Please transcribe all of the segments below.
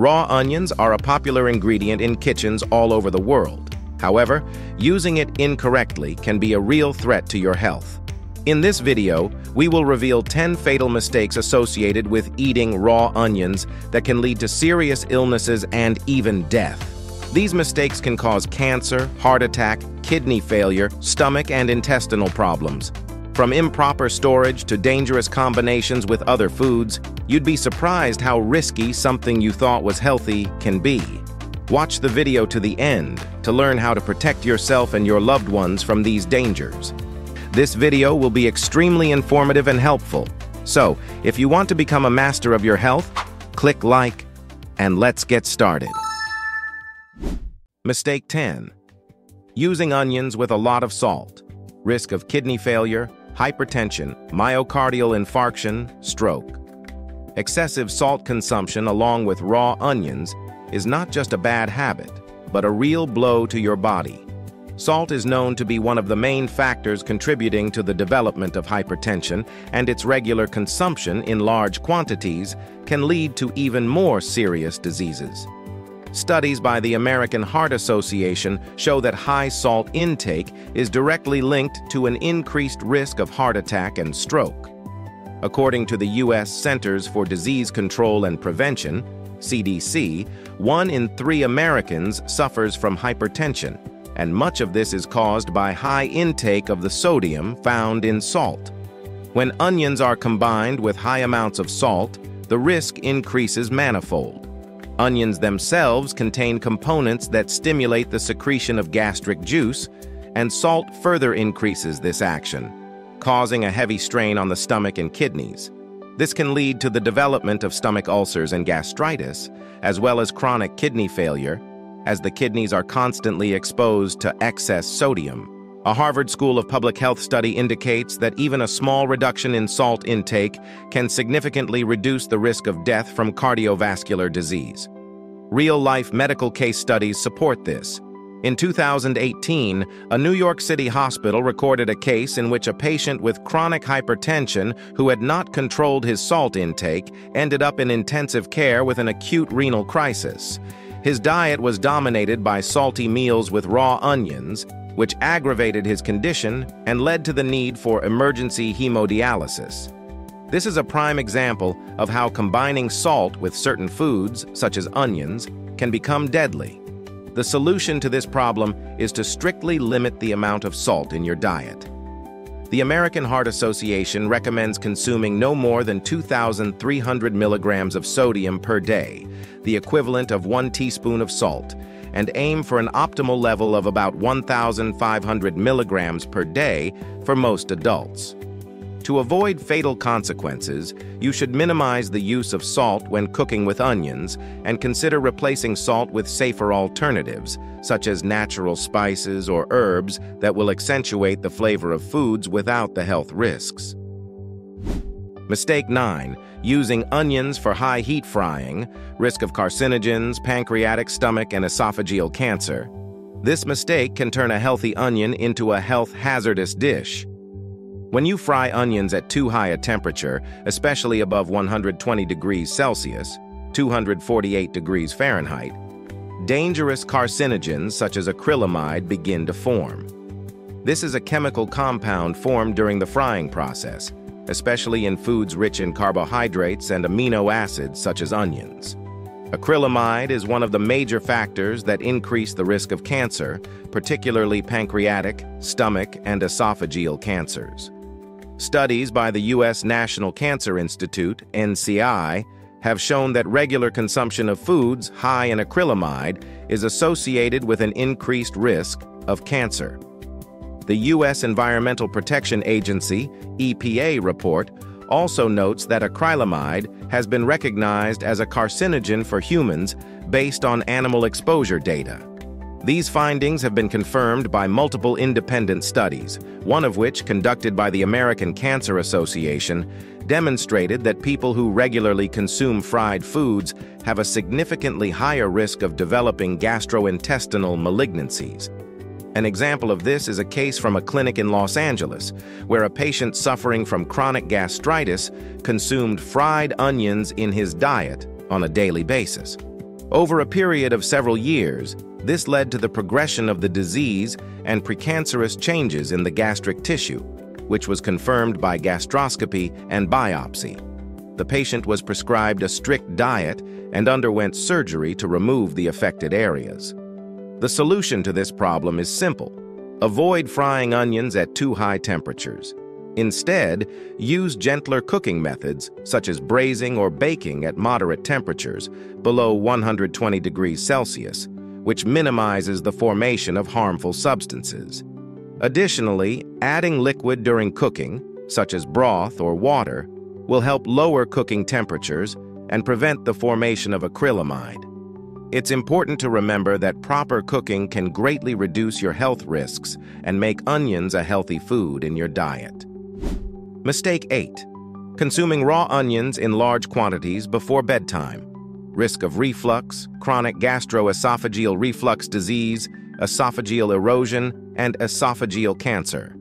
Raw onions are a popular ingredient in kitchens all over the world. However, using it incorrectly can be a real threat to your health. In this video, we will reveal 10 fatal mistakes associated with eating raw onions that can lead to serious illnesses and even death. These mistakes can cause cancer, heart attack, kidney failure, stomach and intestinal problems. From improper storage to dangerous combinations with other foods, you'd be surprised how risky something you thought was healthy can be. Watch the video to the end to learn how to protect yourself and your loved ones from these dangers. This video will be extremely informative and helpful. So, if you want to become a master of your health, click like, and let's get started. Mistake 10. Using onions with a lot of salt. Risk of kidney failure, hypertension, myocardial infarction, stroke. Excessive salt consumption along with raw onions is not just a bad habit, but a real blow to your body. Salt is known to be one of the main factors contributing to the development of hypertension, and its regular consumption in large quantities can lead to even more serious diseases. Studies by the American Heart Association show that high salt intake is directly linked to an increased risk of heart attack and stroke. According to the U.S. Centers for Disease Control and Prevention, CDC, 1 in 3 Americans suffers from hypertension, and much of this is caused by high intake of the sodium found in salt. When onions are combined with high amounts of salt, the risk increases manifold. Onions themselves contain components that stimulate the secretion of gastric juice, and salt further increases this action, causing a heavy strain on the stomach and kidneys. This can lead to the development of stomach ulcers and gastritis, as well as chronic kidney failure, as the kidneys are constantly exposed to excess sodium. A Harvard School of Public Health study indicates that even a small reduction in salt intake can significantly reduce the risk of death from cardiovascular disease. Real-life medical case studies support this. In 2018, a New York City hospital recorded a case in which a patient with chronic hypertension who had not controlled his salt intake ended up in intensive care with an acute renal crisis. His diet was dominated by salty meals with raw onions, which aggravated his condition and led to the need for emergency hemodialysis. This is a prime example of how combining salt with certain foods, such as onions, can become deadly. The solution to this problem is to strictly limit the amount of salt in your diet. The American Heart Association recommends consuming no more than 2,300 milligrams of sodium per day, the equivalent of 1 teaspoon of salt, and aim for an optimal level of about 1,500 milligrams per day for most adults. To avoid fatal consequences, you should minimize the use of salt when cooking with onions and consider replacing salt with safer alternatives, such as natural spices or herbs that will accentuate the flavor of foods without the health risks. Mistake 9. Using onions for high heat frying, risk of carcinogens, pancreatic, stomach, and esophageal cancer. This mistake can turn a healthy onion into a health hazardous dish. When you fry onions at too high a temperature, especially above 120 degrees Celsius, 248 degrees Fahrenheit, dangerous carcinogens such as acrylamide begin to form. This is a chemical compound formed during the frying process, especially in foods rich in carbohydrates and amino acids such as onions. Acrylamide is one of the major factors that increase the risk of cancer, particularly pancreatic, stomach, and esophageal cancers. Studies by the U.S. National Cancer Institute, NCI, have shown that regular consumption of foods high in acrylamide is associated with an increased risk of cancer. The U.S. Environmental Protection Agency, EPA report also notes that acrylamide has been recognized as a carcinogen for humans based on animal exposure data. These findings have been confirmed by multiple independent studies, one of which, conducted by the American Cancer Association, demonstrated that people who regularly consume fried foods have a significantly higher risk of developing gastrointestinal malignancies. An example of this is a case from a clinic in Los Angeles, where a patient suffering from chronic gastritis consumed fried onions in his diet on a daily basis. Over a period of several years, this led to the progression of the disease and precancerous changes in the gastric tissue, which was confirmed by gastroscopy and biopsy. The patient was prescribed a strict diet and underwent surgery to remove the affected areas. The solution to this problem is simple. Avoid frying onions at too high temperatures. Instead, use gentler cooking methods, such as braising or baking at moderate temperatures, below 120 degrees Celsius, which minimizes the formation of harmful substances. Additionally, adding liquid during cooking, such as broth or water, will help lower cooking temperatures and prevent the formation of acrylamide. It's important to remember that proper cooking can greatly reduce your health risks and make onions a healthy food in your diet. Mistake 8. Consuming raw onions in large quantities before bedtime. Risk of reflux, chronic gastroesophageal reflux disease, esophageal erosion, and esophageal cancer.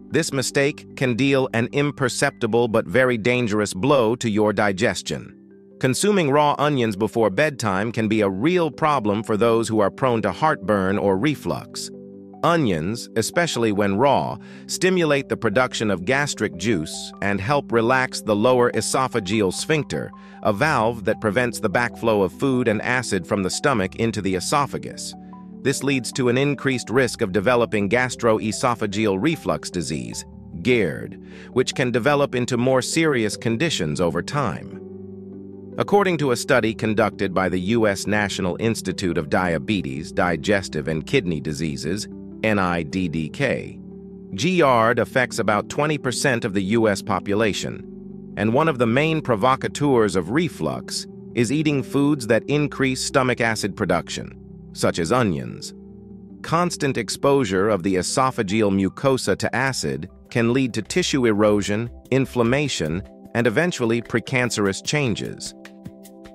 This mistake can deal an imperceptible but very dangerous blow to your digestion. Consuming raw onions before bedtime can be a real problem for those who are prone to heartburn or reflux. Onions, especially when raw, stimulate the production of gastric juice and help relax the lower esophageal sphincter, a valve that prevents the backflow of food and acid from the stomach into the esophagus. This leads to an increased risk of developing gastroesophageal reflux disease, GERD, which can develop into more serious conditions over time. According to a study conducted by the U.S. National Institute of Diabetes, Digestive and Kidney Diseases, NIDDK, GERD affects about 20% of the U.S. population, and one of the main provocateurs of reflux is eating foods that increase stomach acid production, such as onions. Constant exposure of the esophageal mucosa to acid can lead to tissue erosion, inflammation, and eventually precancerous changes.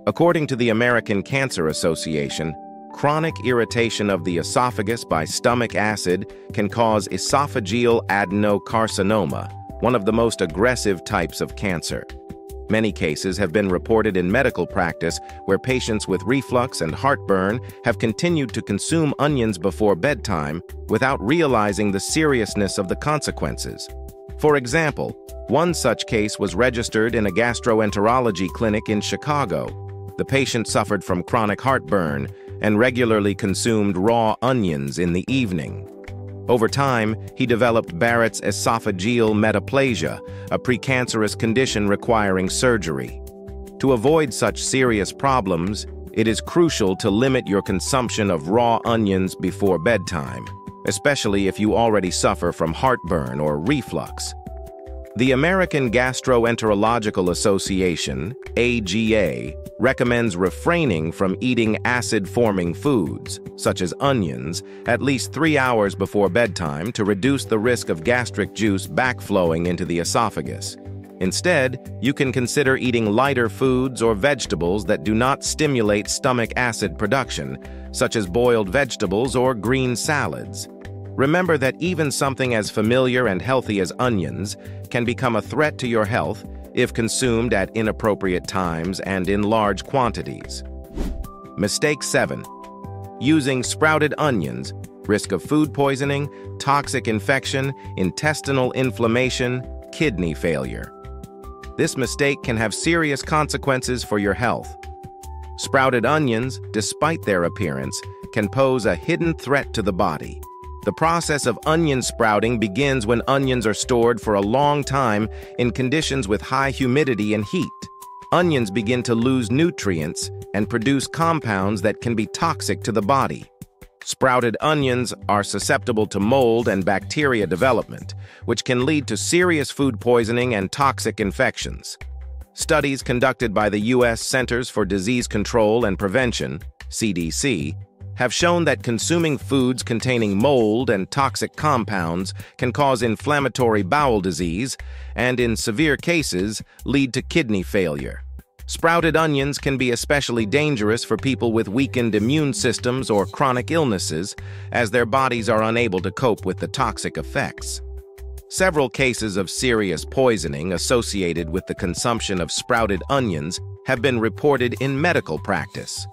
According to the American Cancer Association, chronic irritation of the esophagus by stomach acid can cause esophageal adenocarcinoma, one of the most aggressive types of cancer. Many cases have been reported in medical practice where patients with reflux and heartburn have continued to consume onions before bedtime without realizing the seriousness of the consequences. For example, one such case was registered in a gastroenterology clinic in Chicago. The patient suffered from chronic heartburn and regularly consumed raw onions in the evening. Over time, he developed Barrett's esophageal metaplasia, a precancerous condition requiring surgery. To avoid such serious problems, it is crucial to limit your consumption of raw onions before bedtime, especially if you already suffer from heartburn or reflux. The American Gastroenterological Association, AGA, recommends refraining from eating acid-forming foods, such as onions, at least 3 hours before bedtime to reduce the risk of gastric juice backflowing into the esophagus. Instead, you can consider eating lighter foods or vegetables that do not stimulate stomach acid production, such as boiled vegetables or green salads. Remember that even something as familiar and healthy as onions can become a threat to your health if consumed at inappropriate times and in large quantities. Mistake 7. Using sprouted onions, risk of food poisoning, toxic infection, intestinal inflammation, kidney failure. This mistake can have serious consequences for your health. Sprouted onions, despite their appearance, can pose a hidden threat to the body. The process of onion sprouting begins when onions are stored for a long time in conditions with high humidity and heat. Onions begin to lose nutrients and produce compounds that can be toxic to the body. Sprouted onions are susceptible to mold and bacteria development, which can lead to serious food poisoning and toxic infections. Studies conducted by the U.S. Centers for Disease Control and Prevention, CDC, have shown that consuming foods containing mold and toxic compounds can cause inflammatory bowel disease and, in severe cases, lead to kidney failure. Sprouted onions can be especially dangerous for people with weakened immune systems or chronic illnesses, as their bodies are unable to cope with the toxic effects. Several cases of serious poisoning associated with the consumption of sprouted onions have been reported in medical practice.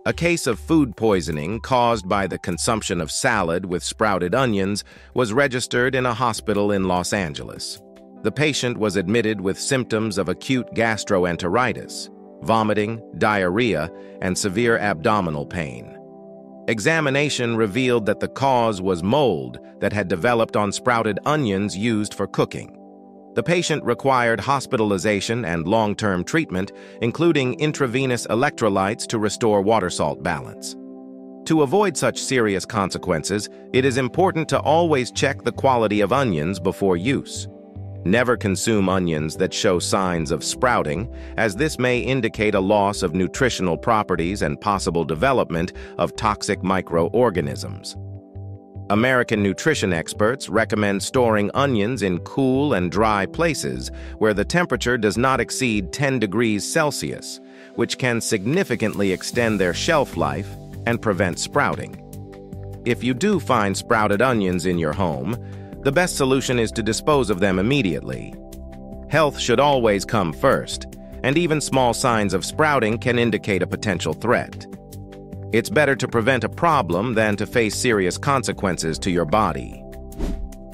A case of food poisoning caused by the consumption of salad with sprouted onions was registered in a hospital in Los Angeles. The patient was admitted with symptoms of acute gastroenteritis, vomiting, diarrhea, and severe abdominal pain. Examination revealed that the cause was mold that had developed on sprouted onions used for cooking. The patient required hospitalization and long-term treatment, including intravenous electrolytes to restore water-salt balance. To avoid such serious consequences, it is important to always check the quality of onions before use. Never consume onions that show signs of sprouting, as this may indicate a loss of nutritional properties and possible development of toxic microorganisms. American nutrition experts recommend storing onions in cool and dry places where the temperature does not exceed 10 degrees Celsius, which can significantly extend their shelf life and prevent sprouting. If you do find sprouted onions in your home, the best solution is to dispose of them immediately. Health should always come first, and even small signs of sprouting can indicate a potential threat. It's better to prevent a problem than to face serious consequences to your body.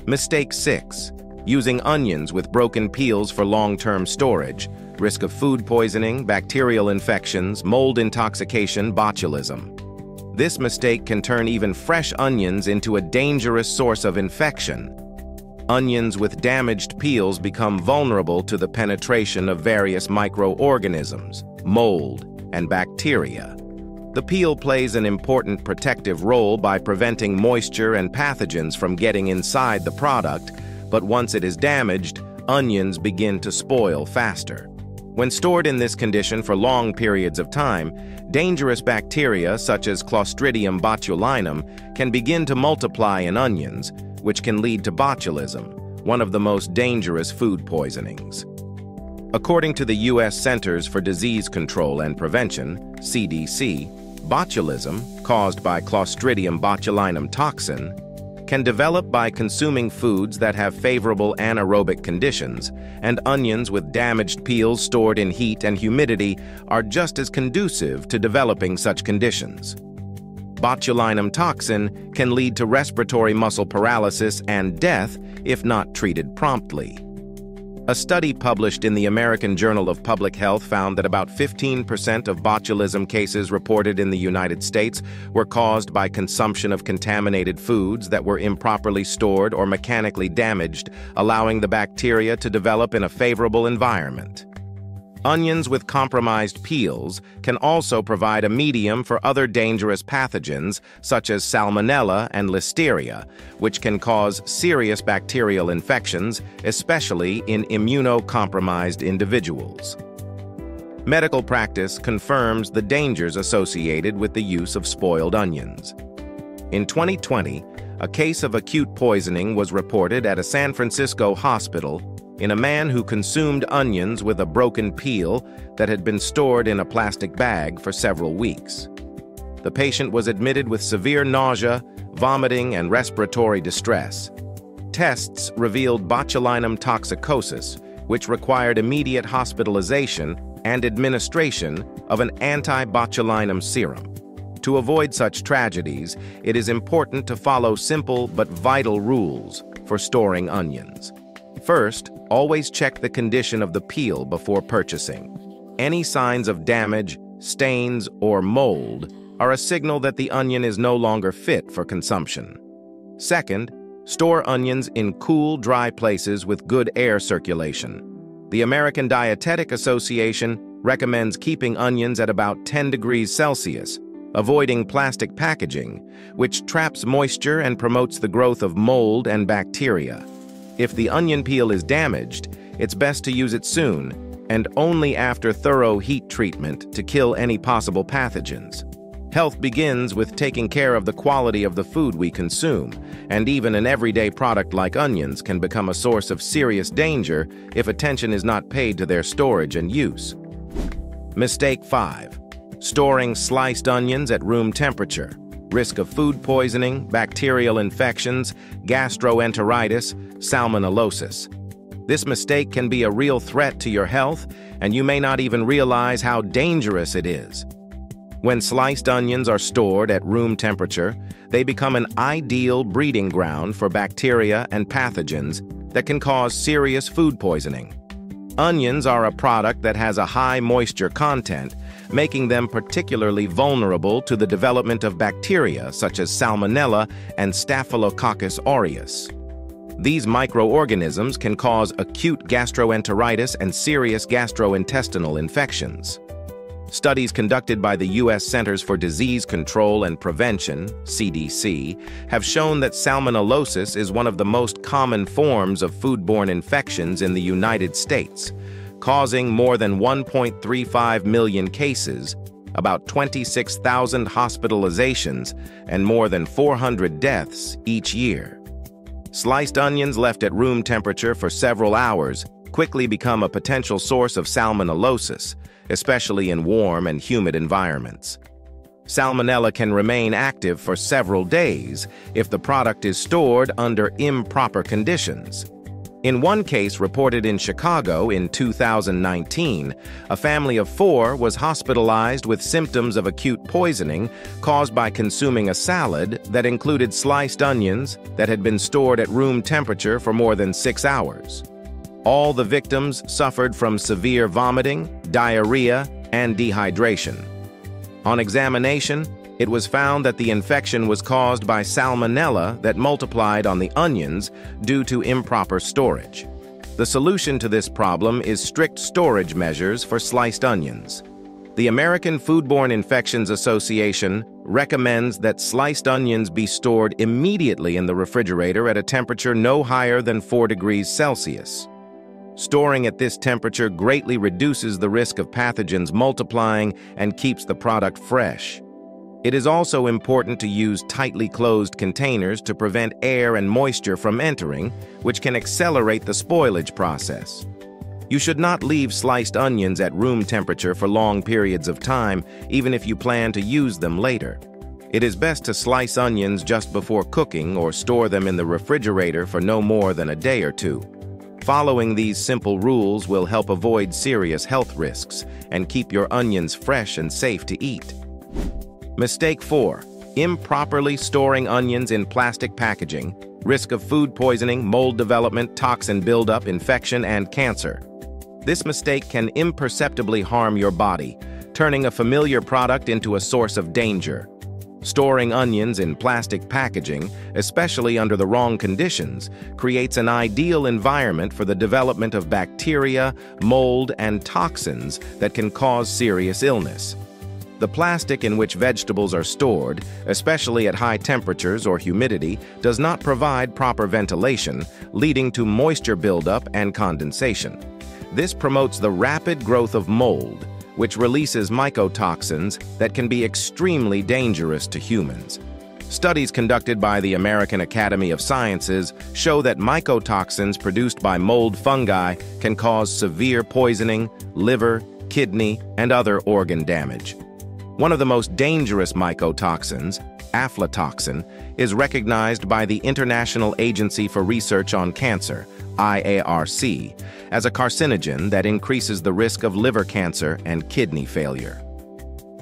Mistake 6. Using onions with broken peels for long-term storage. Risk of food poisoning, bacterial infections, mold intoxication, botulism. This mistake can turn even fresh onions into a dangerous source of infection. Onions with damaged peels become vulnerable to the penetration of various microorganisms, mold, and bacteria. The peel plays an important protective role by preventing moisture and pathogens from getting inside the product, but once it is damaged, onions begin to spoil faster. When stored in this condition for long periods of time, dangerous bacteria such as Clostridium botulinum can begin to multiply in onions, which can lead to botulism, one of the most dangerous food poisonings. According to the U.S. Centers for Disease Control and Prevention, CDC, botulism, caused by Clostridium botulinum toxin, can develop by consuming foods that have favorable anaerobic conditions, and onions with damaged peels stored in heat and humidity are just as conducive to developing such conditions. Botulinum toxin can lead to respiratory muscle paralysis and death if not treated promptly. A study published in the American Journal of Public Health found that about 15% of botulism cases reported in the United States were caused by consumption of contaminated foods that were improperly stored or mechanically damaged, allowing the bacteria to develop in a favorable environment. Onions with compromised peels can also provide a medium for other dangerous pathogens such as Salmonella and Listeria, which can cause serious bacterial infections, especially in immunocompromised individuals. Medical practice confirms the dangers associated with the use of spoiled onions. In 2020, a case of acute poisoning was reported at a San Francisco hospital in a man who consumed onions with a broken peel that had been stored in a plastic bag for several weeks. The patient was admitted with severe nausea, vomiting, and respiratory distress. Tests revealed botulinum toxicosis, which required immediate hospitalization and administration of an anti-botulinum serum. To avoid such tragedies, it is important to follow simple but vital rules for storing onions. First, always check the condition of the peel before purchasing. Any signs of damage, stains, or mold are a signal that the onion is no longer fit for consumption. Second, store onions in cool, dry places with good air circulation. The American Dietetic Association recommends keeping onions at about 10 degrees Celsius, avoiding plastic packaging, which traps moisture and promotes the growth of mold and bacteria. If the onion peel is damaged, it's best to use it soon, and only after thorough heat treatment to kill any possible pathogens. Health begins with taking care of the quality of the food we consume, and even an everyday product like onions can become a source of serious danger if attention is not paid to their storage and use. Mistake 5. Storing sliced onions at room temperature. Risk of food poisoning, bacterial infections, gastroenteritis, salmonellosis. This mistake can be a real threat to your health, and you may not even realize how dangerous it is. When sliced onions are stored at room temperature, they become an ideal breeding ground for bacteria and pathogens that can cause serious food poisoning. Onions are a product that has a high moisture content, making them particularly vulnerable to the development of bacteria such as Salmonella and Staphylococcus aureus. These microorganisms can cause acute gastroenteritis and serious gastrointestinal infections. Studies conducted by the U.S. Centers for Disease Control and Prevention, CDC, have shown that salmonellosis is one of the most common forms of foodborne infections in the United States, causing more than 1.35 million cases, about 26,000 hospitalizations, and more than 400 deaths each year. Sliced onions left at room temperature for several hours quickly become a potential source of salmonellosis, especially in warm and humid environments. Salmonella can remain active for several days if the product is stored under improper conditions. In one case reported in Chicago in 2019, a family of 4 was hospitalized with symptoms of acute poisoning caused by consuming a salad that included sliced onions that had been stored at room temperature for more than 6 hours. All the victims suffered from severe vomiting, diarrhea, and dehydration. On examination, it was found that the infection was caused by Salmonella that multiplied on the onions due to improper storage. The solution to this problem is strict storage measures for sliced onions. The American Foodborne Infections Association recommends that sliced onions be stored immediately in the refrigerator at a temperature no higher than 4 degrees Celsius. Storing at this temperature greatly reduces the risk of pathogens multiplying and keeps the product fresh. It is also important to use tightly closed containers to prevent air and moisture from entering, which can accelerate the spoilage process. You should not leave sliced onions at room temperature for long periods of time, even if you plan to use them later. It is best to slice onions just before cooking or store them in the refrigerator for no more than a day or 2. Following these simple rules will help avoid serious health risks and keep your onions fresh and safe to eat. Mistake 4. Improperly storing onions in plastic packaging. Risk of food poisoning, mold development, toxin buildup, infection, and cancer. This mistake can imperceptibly harm your body, turning a familiar product into a source of danger. Storing onions in plastic packaging, especially under the wrong conditions, creates an ideal environment for the development of bacteria, mold, and toxins that can cause serious illness. The plastic in which vegetables are stored, especially at high temperatures or humidity, does not provide proper ventilation, leading to moisture buildup and condensation. This promotes the rapid growth of mold, which releases mycotoxins that can be extremely dangerous to humans. Studies conducted by the American Academy of Sciences show that mycotoxins produced by mold fungi can cause severe poisoning, liver, kidney, and other organ damage. One of the most dangerous mycotoxins, aflatoxin, is recognized by the International Agency for Research on Cancer, IARC, as a carcinogen that increases the risk of liver cancer and kidney failure.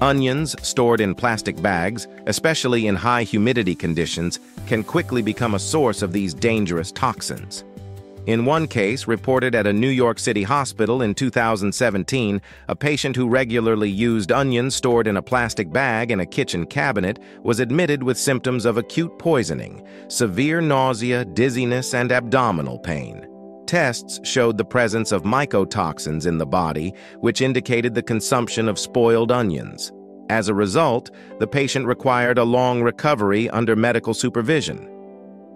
Onions stored in plastic bags, especially in high humidity conditions, can quickly become a source of these dangerous toxins. In one case reported at a New York City hospital in 2017, a patient who regularly used onions stored in a plastic bag in a kitchen cabinet was admitted with symptoms of acute poisoning, severe nausea, dizziness, and abdominal pain. Tests showed the presence of mycotoxins in the body, which indicated the consumption of spoiled onions. As a result, the patient required a long recovery under medical supervision.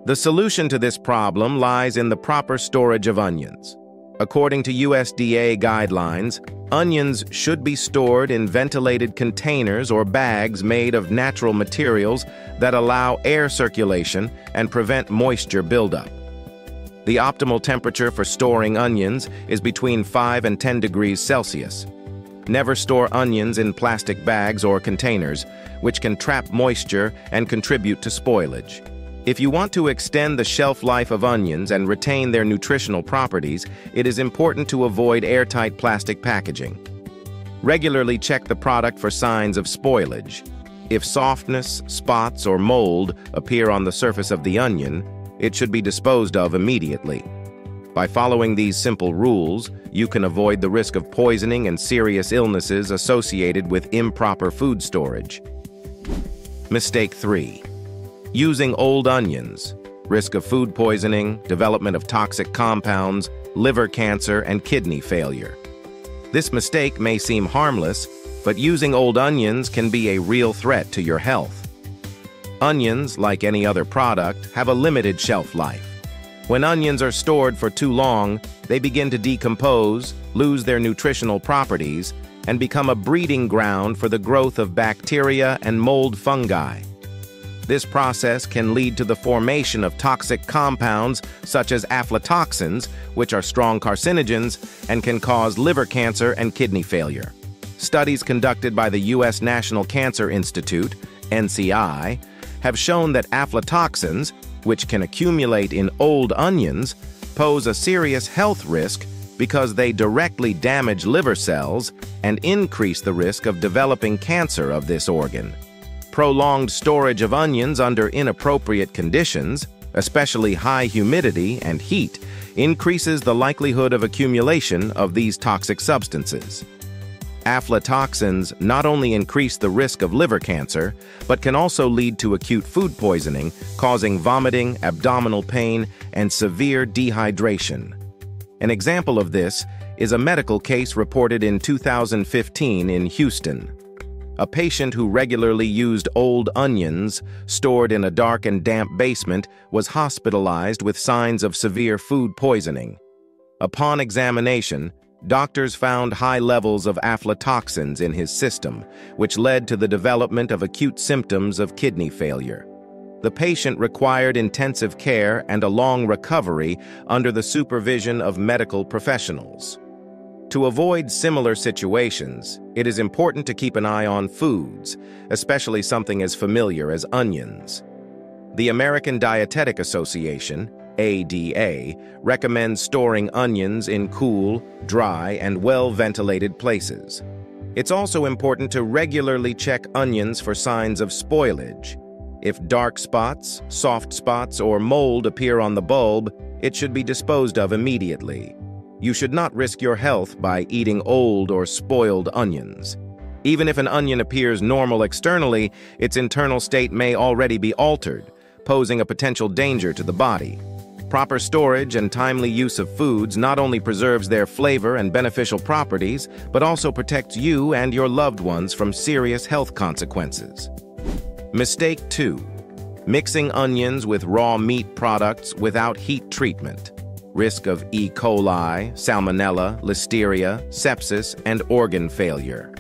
The solution to this problem lies in the proper storage of onions. According to USDA guidelines, onions should be stored in ventilated containers or bags made of natural materials that allow air circulation and prevent moisture buildup. The optimal temperature for storing onions is between 5 and 10 degrees Celsius. Never store onions in plastic bags or containers, which can trap moisture and contribute to spoilage. If you want to extend the shelf life of onions and retain their nutritional properties, it is important to avoid airtight plastic packaging. Regularly check the product for signs of spoilage. If softness, spots, or mold appear on the surface of the onion, it should be disposed of immediately. By following these simple rules, you can avoid the risk of poisoning and serious illnesses associated with improper food storage. Mistake 3. Using old onions. Risk of food poisoning, development of toxic compounds, liver cancer, and kidney failure. This mistake may seem harmless, but using old onions can be a real threat to your health. Onions, like any other product, have a limited shelf life. When onions are stored for too long, they begin to decompose, lose their nutritional properties, and become a breeding ground for the growth of bacteria and mold fungi. This process can lead to the formation of toxic compounds such as aflatoxins, which are strong carcinogens and can cause liver cancer and kidney failure. Studies conducted by the U.S. National Cancer Institute, NCI, have shown that aflatoxins, which can accumulate in old onions, pose a serious health risk because they directly damage liver cells and increase the risk of developing cancer of this organ. Prolonged storage of onions under inappropriate conditions, especially high humidity and heat, increases the likelihood of accumulation of these toxic substances. Aflatoxins not only increase the risk of liver cancer, but can also lead to acute food poisoning, causing vomiting, abdominal pain, and severe dehydration. An example of this is a medical case reported in 2015 in Houston. A patient who regularly used old onions stored in a dark and damp basement was hospitalized with signs of severe food poisoning. Upon examination, doctors found high levels of aflatoxins in his system, which led to the development of acute symptoms of kidney failure. The patient required intensive care and a long recovery under the supervision of medical professionals. To avoid similar situations, it is important to keep an eye on foods, especially something as familiar as onions. The American Dietetic Association, ADA, recommends storing onions in cool, dry, and well-ventilated places. It's also important to regularly check onions for signs of spoilage. If dark spots, soft spots, or mold appear on the bulb, it should be disposed of immediately. You should not risk your health by eating old or spoiled onions. Even if an onion appears normal externally, its internal state may already be altered, posing a potential danger to the body. Proper storage and timely use of foods not only preserves their flavor and beneficial properties, but also protects you and your loved ones from serious health consequences. Mistake 2. Mixing onions with raw meat products without heat treatment. Risk of E. coli, salmonella, listeria, sepsis, and organ failure.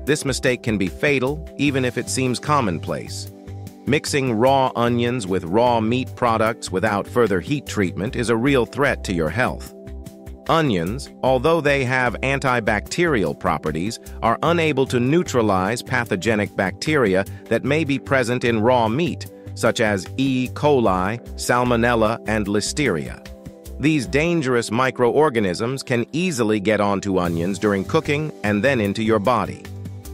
This mistake can be fatal, even if it seems commonplace. Mixing raw onions with raw meat products without further heat treatment is a real threat to your health. Onions, although they have antibacterial properties, are unable to neutralize pathogenic bacteria that may be present in raw meat, such as E. coli, salmonella, and listeria. These dangerous microorganisms can easily get onto onions during cooking and then into your body.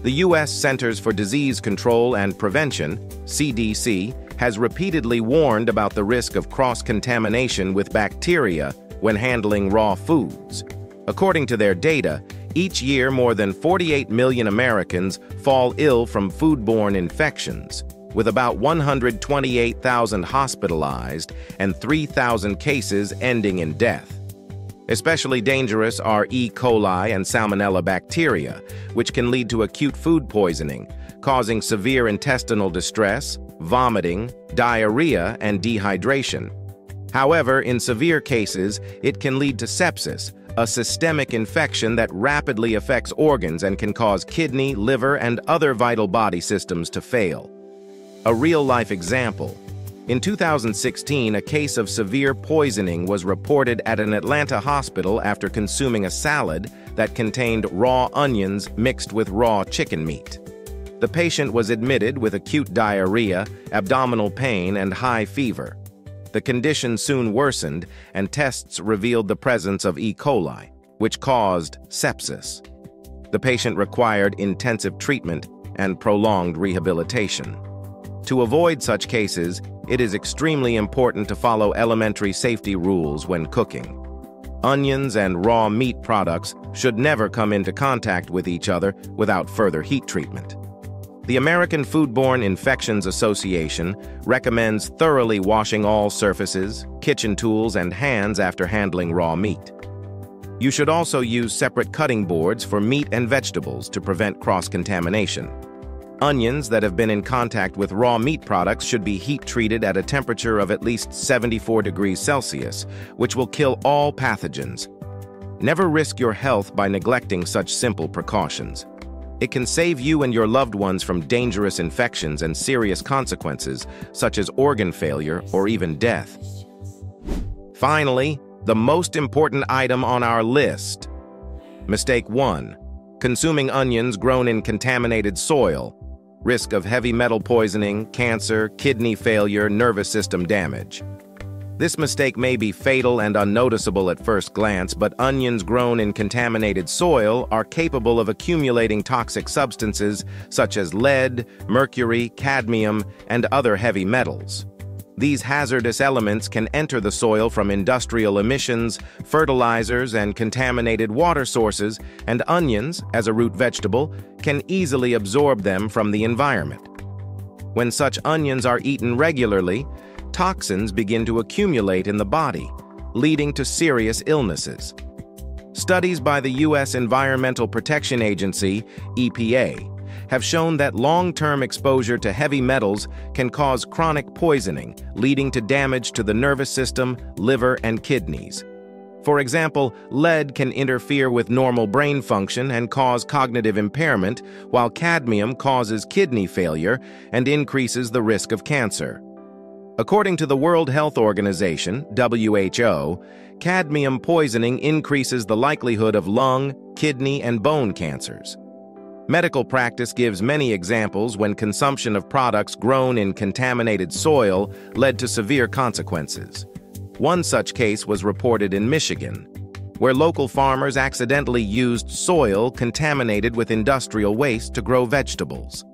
The U.S. Centers for Disease Control and Prevention, CDC, has repeatedly warned about the risk of cross-contamination with bacteria when handling raw foods. According to their data, each year more than 48 million Americans fall ill from foodborne infections, with about 128,000 hospitalized and 3,000 cases ending in death. Especially dangerous are E. coli and salmonella bacteria, which can lead to acute food poisoning, causing severe intestinal distress, vomiting, diarrhea, and dehydration. However, in severe cases, it can lead to sepsis, a systemic infection that rapidly affects organs and can cause kidney, liver, and other vital body systems to fail. A real-life example. In 2016, a case of severe poisoning was reported at an Atlanta hospital after consuming a salad that contained raw onions mixed with raw chicken meat. The patient was admitted with acute diarrhea, abdominal pain, and high fever. The condition soon worsened, and tests revealed the presence of E. coli, which caused sepsis. the patient required intensive treatment and prolonged rehabilitation. To avoid such cases, it is extremely important to follow elementary safety rules when cooking. Onions and raw meat products should never come into contact with each other without further heat treatment. The American Foodborne Infections Association recommends thoroughly washing all surfaces, kitchen tools, and hands after handling raw meat. You should also use separate cutting boards for meat and vegetables to prevent cross-contamination. Onions that have been in contact with raw meat products should be heat-treated at a temperature of at least 74 degrees Celsius, which will kill all pathogens. Never risk your health by neglecting such simple precautions. It can save you and your loved ones from dangerous infections and serious consequences, such as organ failure or even death. Finally, the most important item on our list. Mistake 1. Consuming onions grown in contaminated soil. Risk of heavy metal poisoning, cancer, kidney failure, nervous system damage. This mistake may be fatal and unnoticeable at first glance, but onions grown in contaminated soil are capable of accumulating toxic substances such as lead, mercury, cadmium, and other heavy metals. These hazardous elements can enter the soil from industrial emissions, fertilizers, and contaminated water sources, and onions, as a root vegetable, can easily absorb them from the environment. When such onions are eaten regularly, toxins begin to accumulate in the body, leading to serious illnesses. Studies by the U.S. Environmental Protection Agency, EPA, have shown that long-term exposure to heavy metals can cause chronic poisoning, leading to damage to the nervous system, liver, and kidneys. For example, lead can interfere with normal brain function and cause cognitive impairment, while cadmium causes kidney failure and increases the risk of cancer. According to the World Health Organization, WHO, cadmium poisoning increases the likelihood of lung, kidney, and bone cancers. Medical practice gives many examples when consumption of products grown in contaminated soil led to severe consequences. One such case was reported in Michigan, where local farmers accidentally used soil contaminated with industrial waste to grow vegetables.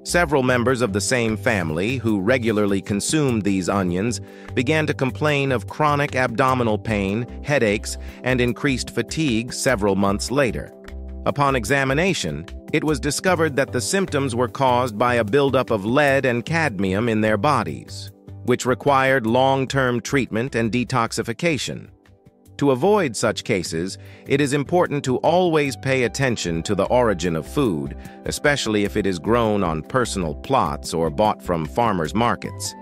Several members of the same family who regularly consumed these onions began to complain of chronic abdominal pain, headaches, and increased fatigue several months later. Upon examination, it was discovered that the symptoms were caused by a buildup of lead and cadmium in their bodies, which required long-term treatment and detoxification. To avoid such cases, it is important to always pay attention to the origin of food, especially if it is grown on personal plots or bought from farmers' markets.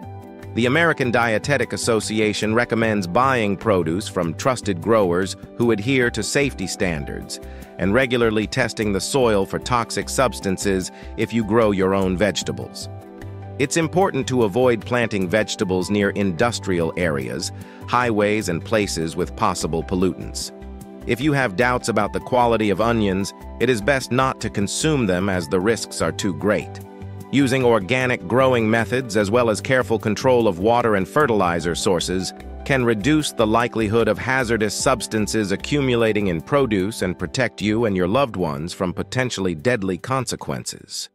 The American Dietetic Association recommends buying produce from trusted growers who adhere to safety standards and regularly testing the soil for toxic substances if you grow your own vegetables. It's important to avoid planting vegetables near industrial areas, highways, and places with possible pollutants. If you have doubts about the quality of onions, it is best not to consume them as the risks are too great. Using organic growing methods as well as careful control of water and fertilizer sources can reduce the likelihood of hazardous substances accumulating in produce and protect you and your loved ones from potentially deadly consequences.